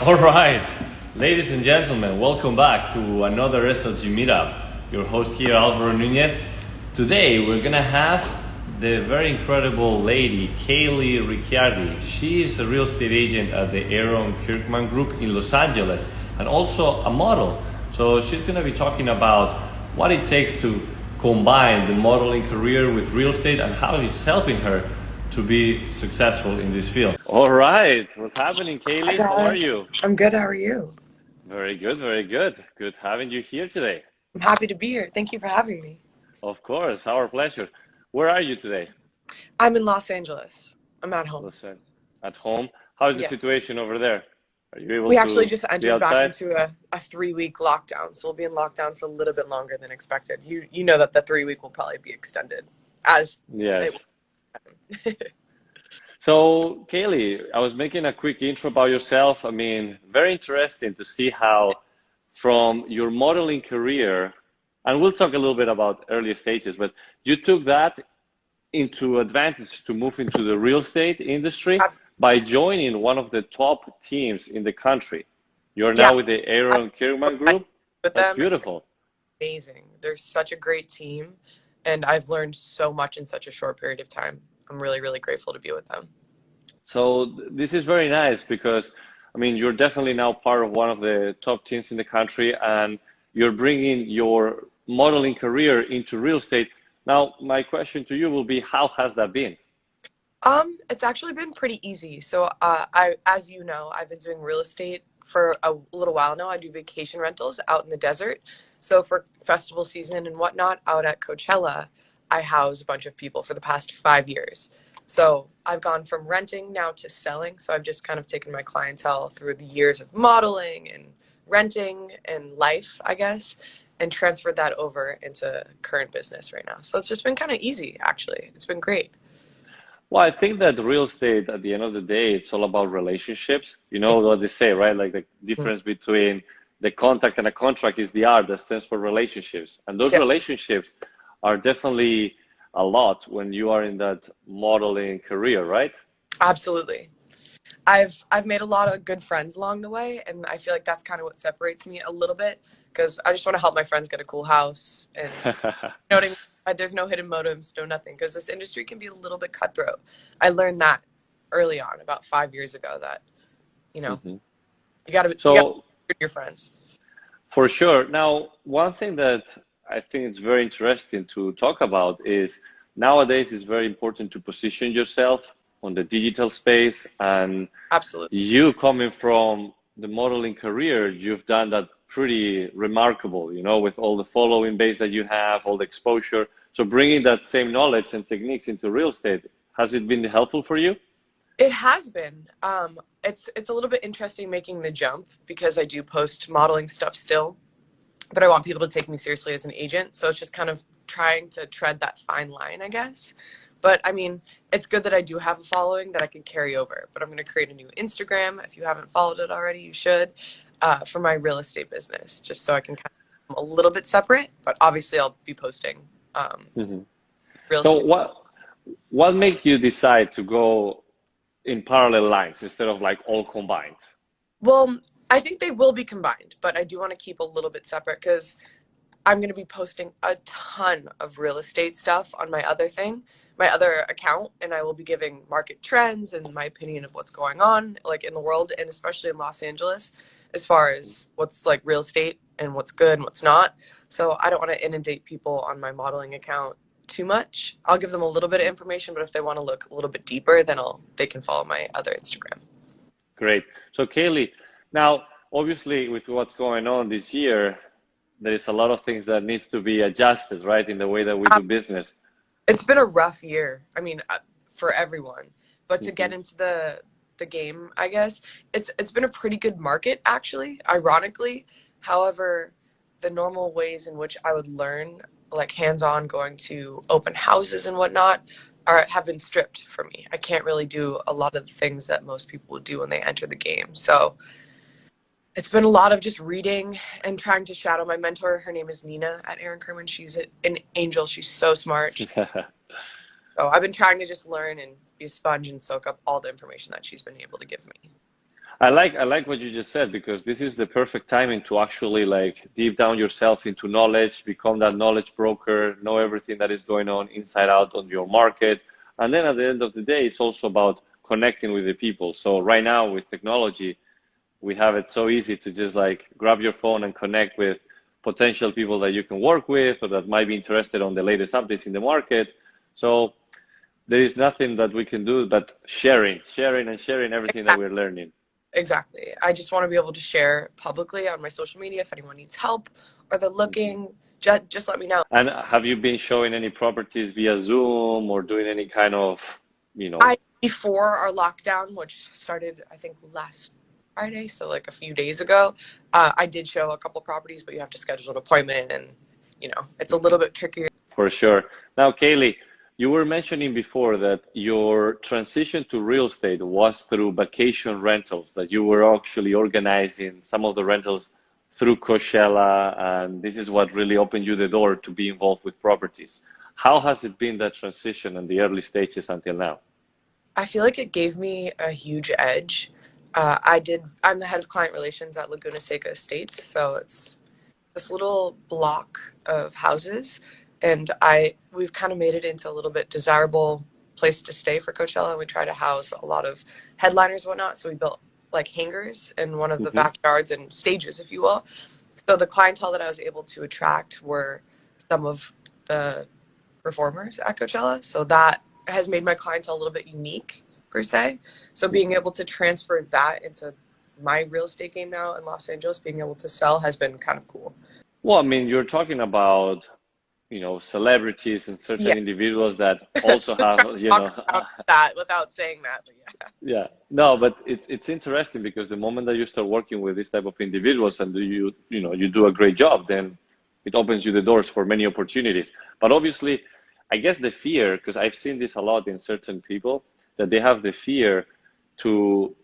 All right, ladies and gentlemen, welcome back to another SLG Meetup. Your host here, Alvaro Nunez. Today, we're gonna have the very incredible lady, Kaylee Ricciardi. She is a real estate agent at the Aaron Kirman Group in Los Angeles and also a model. So she's gonna be talking about what it takes to combine the modeling career with real estate and how it's helping her to be successful in this field. All right, what's happening, Hi Kaylee? How are guys, you? I'm good. How are you? Very good, very good. Good having you here today. I'm happy to be here. Thank you for having me. Of course, our pleasure. Where are you today? I'm in Los Angeles. I'm at home. Listen, at home. How's the Yes. situation over there? Are you able We actually to just be entered back outside? into a 3 week lockdown, so we'll be in lockdown for a little bit longer than expected. You know that the 3 week will probably be extended as it Yes. will. So, Kaylee, I was making a quick intro about yourself. I mean, very interesting to see how from your modeling career, and we'll talk a little bit about earlier stages, but you took that into advantage to move into the real estate industry Abs- by joining one of the top teams in the country. You're Yeah, now with the I'm Aaron so Kirman excited Group. with That's them. beautiful. Amazing. They're such a great team, and I've learned so much in such a short period of time. I'm really, really grateful to be with them. So this is very nice because, I mean, you're definitely now part of one of the top teams in the country and you're bringing your modeling career into real estate. Now, my question to you will be, how has that been? It's actually been pretty easy. So, as you know, I've been doing real estate for a little while now. I do vacation rentals out in the desert. So for festival season and whatnot, out at Coachella, I house a bunch of people for the past 5 years. So I've gone from renting now to selling. So I've just kind of taken my clientele through the years of modeling and renting and life, I guess, and transferred that over into current business right now. So it's just been kind of easy, actually. It's been great. Well, I think that real estate, at the end of the day, it's all about relationships. You know what they say, right? Like the difference between the contact and a contract is the art that stands for relationships. And those Yeah, relationships are definitely a lot when you are in that modeling career, right? absolutely. I've made a lot of good friends along the way, and I feel like that's kind of what separates me a little bit because I just want to help my friends get a cool house, and you know what I mean. There's no hidden motives, no nothing, because this industry can be a little bit cutthroat. I learned that early on, about 5 years ago, that you know Mhm. you got to So your friends. for sure. Now, one thing that I think is very interesting to talk about is nowadays it's very important to position yourself on the digital space. And Absolutely. you coming from the modeling career, you've done that pretty remarkable, you know, with all the following base that you have, all the exposure. So bringing that same knowledge and techniques into real estate, has it been helpful for you? It has been. It's a little bit interesting making the jump because I do post modeling stuff still, but I want people to take me seriously as an agent. So it's just kind of trying to tread that fine line, I guess. But I mean, it's good that I do have a following that I can carry over. But I'm going to create a new Instagram. If you haven't followed it already, you should, for my real estate business, just so I can kind of a little bit separate. But obviously, I'll be posting Mhm. real So estate. what made you decide to go in parallel lines instead of like all combined? Well, I think they will be combined, but I do want to keep a little bit separate because I'm going to be posting a ton of real estate stuff on my other account, and I will be giving market trends and my opinion of what's going on, like in the world, and especially in Los Angeles, as far as what's like real estate and what's good and what's not. So I don't want to inundate people on my modeling account too much. I'll give them a little bit of information, but if they want to look a little bit deeper, then they can follow my other Instagram. Great. So Kaylee, now obviously with what's going on this year, there is a lot of things that needs to be adjusted, right, in the way that we do business. It's been a rough year. I mean, for everyone. But to Hmm. get into the game, I guess it's been a pretty good market actually, ironically. However, the normal ways in which I would learn, like hands-on, going to open houses and whatnot, are have been stripped from me. I can't really do a lot of the things that most people would do when they enter the game. So it's been a lot of just reading and trying to shadow my mentor. Her name is Nina at Aaron Kerman. She's an angel. She's so smart. So I've been trying to just learn and be a sponge and soak up all the information that she's been able to give me. I like what you just said, because this is the perfect timing to actually like deep down yourself into knowledge, become that knowledge broker, know everything that is going on inside out on your market. And then at the end of the day, it's also about connecting with the people. So right now with technology, we have it so easy to just like grab your phone and connect with potential people that you can work with or that might be interested on the latest updates in the market. So there is nothing that we can do but sharing everything that we're learning. Exactly. I just want to be able to share publicly on my social media if anyone needs help or they're Mhm. looking, just let me know. And have you been showing any properties via Zoom or doing any kind of, you know, Before our lockdown, which started, I think, last Friday, so like a few days ago, I did show a couple properties, but you have to schedule an appointment and, it's a little bit trickier. for sure. Now, Kaylee, you were mentioning before that your transition to real estate was through vacation rentals, that you were actually organizing some of the rentals through Coachella, and this is what really opened you the door to be involved with properties. How has it been, that transition in the early stages until now? I feel like it gave me a huge edge. I'm the head of client relations at Laguna Seca Estates, so it's this little block of houses, and we've kind of made it into a little bit desirable place to stay for Coachella. And we try to house a lot of headliners and whatnot. So we built like hangars in one of the Hmm. backyards and stages, if you will. So the clientele that I was able to attract were some of the performers at Coachella. So that has made my clientele a little bit unique per se. So being able to transfer that into my real estate game now in Los Angeles, being able to sell has been kind of cool. Well, I mean, you're talking about, celebrities and Yeah. certain individuals that also have, Talk about that without saying that, but yeah. yeah. No, but it's interesting because the moment that you start working with this type of individuals and you do a great job, then it opens you the doors for many opportunities. But obviously, I guess the fear, because I've seen this a lot in certain people, that they have the fear to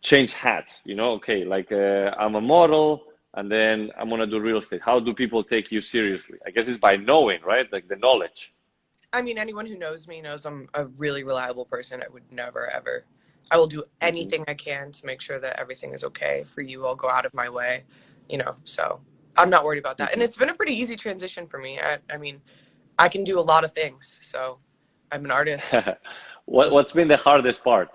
change hats, okay, like I'm a model and then I'm gonna do real estate. How do people take you seriously? I guess it's by knowing, right? Like the knowledge. I mean, anyone who knows me knows I'm a really reliable person. I would never, ever. I will do Hmm. anything I can to make sure that everything is okay for you. I'll go out of my way, so I'm not worried about that. And Hmm. it's been a pretty easy transition for me. I mean, I can do a lot of things. So I'm an artist. What's been the hardest part?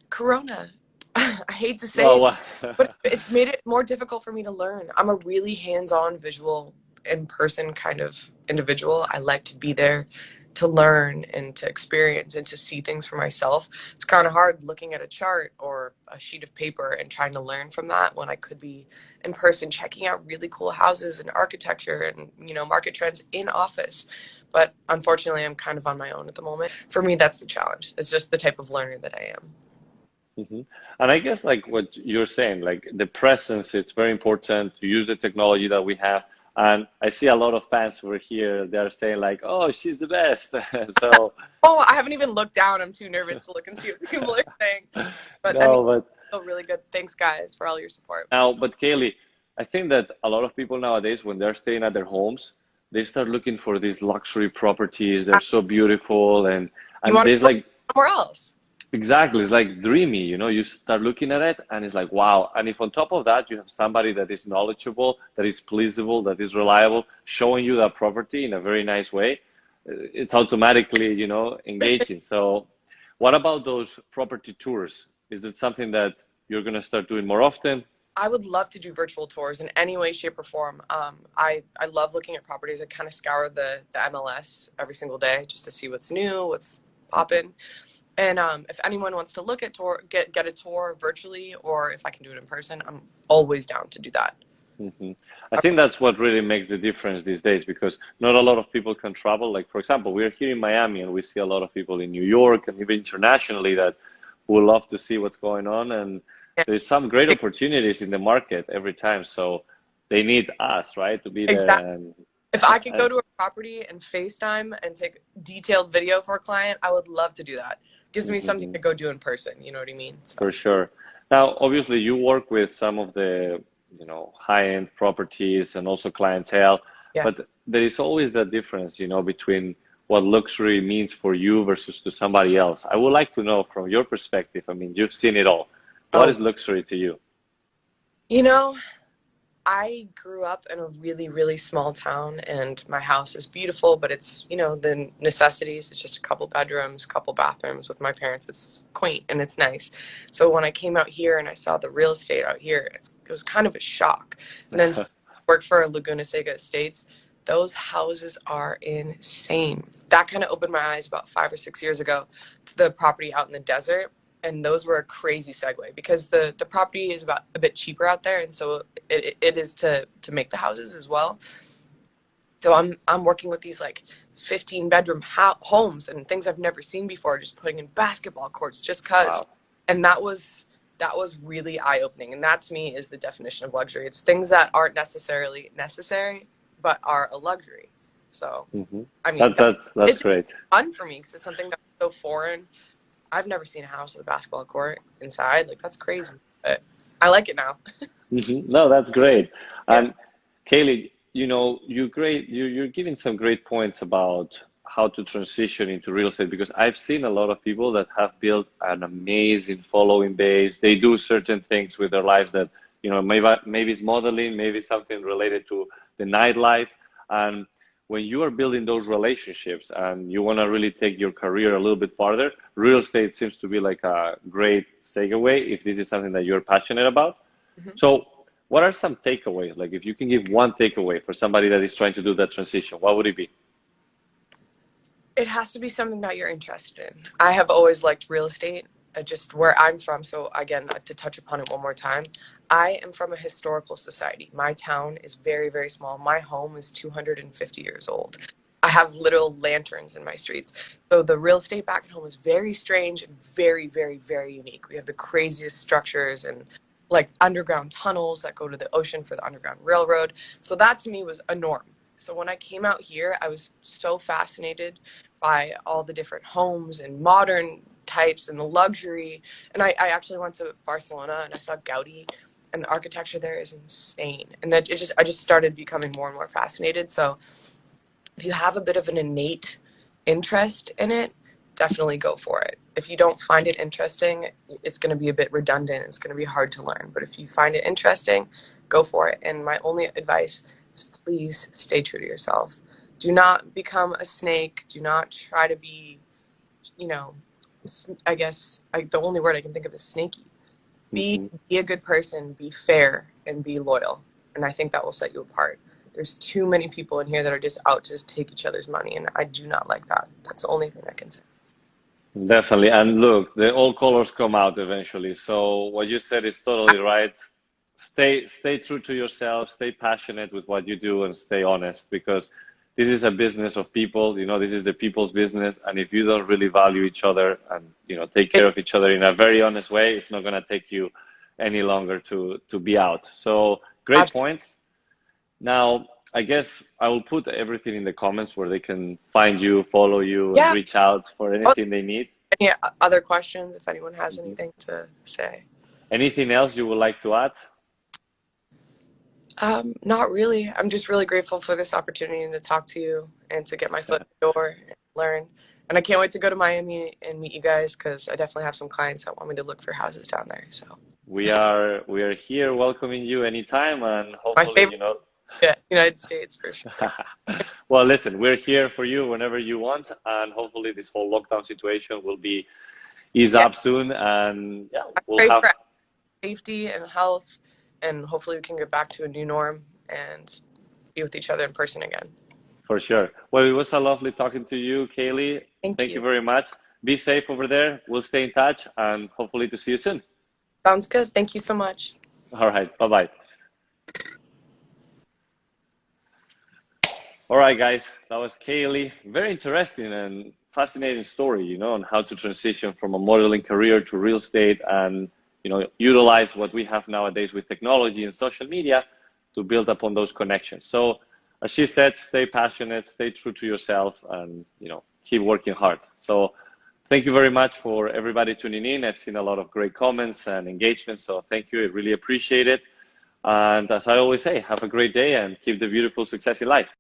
Corona. I hate to say Oh, it, well, but it's made it more difficult for me to learn. I'm a really hands-on, visual, in-person kind of individual. I like to be there to learn and to experience and to see things for myself. It's kind of hard looking at a chart or a sheet of paper and trying to learn from that when I could be in person checking out really cool houses and architecture and, market trends in office. But unfortunately, I'm kind of on my own at the moment. For me, that's the challenge. It's just the type of learner that I am. hmm. And I guess like what you're saying, like the presence, it's very important to use the technology that we have. And I see a lot of fans over here, they're saying like, oh, she's the best. So Oh, I haven't even looked down. I'm too nervous to look and see what people are saying. But I mean, no, but feel really good. Thanks, guys, for all your support. now, but Kaylee, I think that a lot of people nowadays, when they're staying at their homes, they start looking for these luxury properties. They're so beautiful, and You and want to there's go like somewhere else? exactly, it's like dreamy, you start looking at it, and it's like wow. And if on top of that you have somebody that is knowledgeable, that is pleasable, that is reliable, showing you that property in a very nice way, it's automatically, engaging. So, what about those property tours? Is that something that you're gonna start doing more often? I would love to do virtual tours in any way, shape, or form. I love looking at properties. I kind of scour the MLS every single day just to see what's new, what's popping. And if anyone wants to look at get a tour virtually, or if I can do it in person, I'm always down to do that. Hmm. I think that's what really makes the difference these days because not a lot of people can travel. Like, for example, we're here in Miami and we see a lot of people in New York and even internationally that would love to see what's going on. And there's some great opportunities in the market every time. So they need us, right, to be there. Exactly. And, If I could go and to a property and FaceTime and take detailed video for a client, I would love to do that. Gives me something mhm, to go do in person. You know what I mean? So for sure. Now, obviously, you work with some of the, high-end properties and also clientele, yeah. but there is always that difference, between what luxury means for you versus to somebody else. I would like to know from your perspective. I mean, you've seen it all. What Oh, is luxury to you? you know, I grew up in a really, really small town, and my house is beautiful, but it's, the necessities. It's just a couple bedrooms, couple bathrooms with my parents. It's quaint and it's nice. So when I came out here and I saw the real estate out here, it was kind of a shock. And then worked for Laguna Seca Estates. Those houses are insane. That kind of opened my eyes about 5 or 6 years ago to the property out in the desert. And those were a crazy segue because the property is about a bit cheaper out there, and so it is to make the houses as well. So I'm working with these like 15-bedroom homes and things I've never seen before, just putting in basketball courts just cause. Wow. And that was really eye-opening, and that to me is the definition of luxury. It's things that aren't necessarily necessary but are a luxury. So Hmm. I mean That's it's great. fun for me because it's something that's so foreign. I've never seen a house with a basketball court inside. Like, that's crazy. But I like it now. No, that's great. Yeah. And Kaylee, you're giving some great points about how to transition into real estate because I've seen a lot of people that have built an amazing following base. They do certain things with their lives that, maybe it's modeling, maybe something related to the nightlife. And when you are building those relationships and you want to really take your career a little bit farther, real estate seems to be like a great segue if this is something that you're passionate about. Mhm. So, what are some takeaways? Like, if you can give one takeaway for somebody that is trying to do that transition, what would it be? It has to be something that you're interested in. I have always liked real estate, just where I'm from. So, again, to touch upon it one more time, I am from a historical society. My town is very, very small. My home is 250 years old. I have little lanterns in my streets. So, the real estate back at home is very strange and very, very, very unique. We have the craziest structures and like underground tunnels that go to the ocean for the Underground Railroad. So, that to me was a norm. So, when I came out here, I was so fascinated by all the different homes and modern types and the luxury. And I actually went to Barcelona and I saw Gaudi, and the architecture there is insane. And that I just started becoming more and more fascinated. So if you have a bit of an innate interest in it, definitely go for it. If you don't find it interesting, it's going to be a bit redundant. It's going to be hard to learn. But if you find it interesting, go for it. And my only advice is please stay true to yourself. Do not become a snake. Do not try to be, you know, I guess the only word I can think of is snaky. Be Hmm. be a good person, be fair, and be loyal. And I think that will set you apart. There's too many people in here that are just out to take each other's money, and I do not like that. That's the only thing I can say. Definitely. And look, the all colors come out eventually. So what you said is totally right. Stay true to yourself, stay passionate with what you do, and stay honest because this is a business of people. This is the people's business. And if you don't really value each other and, take care of each other in a very honest way, it's not going to take you any longer to be out. So great points. Now, I guess I will put everything in the comments where they can find you, follow you, and Yeah. reach out for anything they need. Any other questions? If anyone has Mhm. anything to say. Anything else you would like to add? Not really. I'm just really grateful for this opportunity to talk to you and to get my foot in the door and learn. And I can't wait to go to Miami and meet you guys because I definitely have some clients that want me to look for houses down there. So We are here welcoming you anytime, and my hopefully, favorite, yeah, United States for sure. well, listen, we're here for you whenever you want, and hopefully this whole lockdown situation will be ease Yeah, up soon, and yeah, I we'll pray have for safety and health, and hopefully we can get back to a new norm and be with each other in person again. for sure. Well, it was a lovely talking to you, Kaylee. Thank Thank you you. very much. Be safe over there. We'll stay in touch, and hopefully to see you soon. Sounds good. Thank you so much. All right, bye bye. All right, guys, that was Kaylee. Very interesting and fascinating story, on how to transition from a modeling career to real estate and, utilize what we have nowadays with technology and social media to build upon those connections. So, as she said, stay passionate, stay true to yourself, and, keep working hard. So, thank you very much for everybody tuning in. I've seen a lot of great comments and engagement. So, thank you. I really appreciate it. And as I always say, have a great day and keep the beautiful success in life.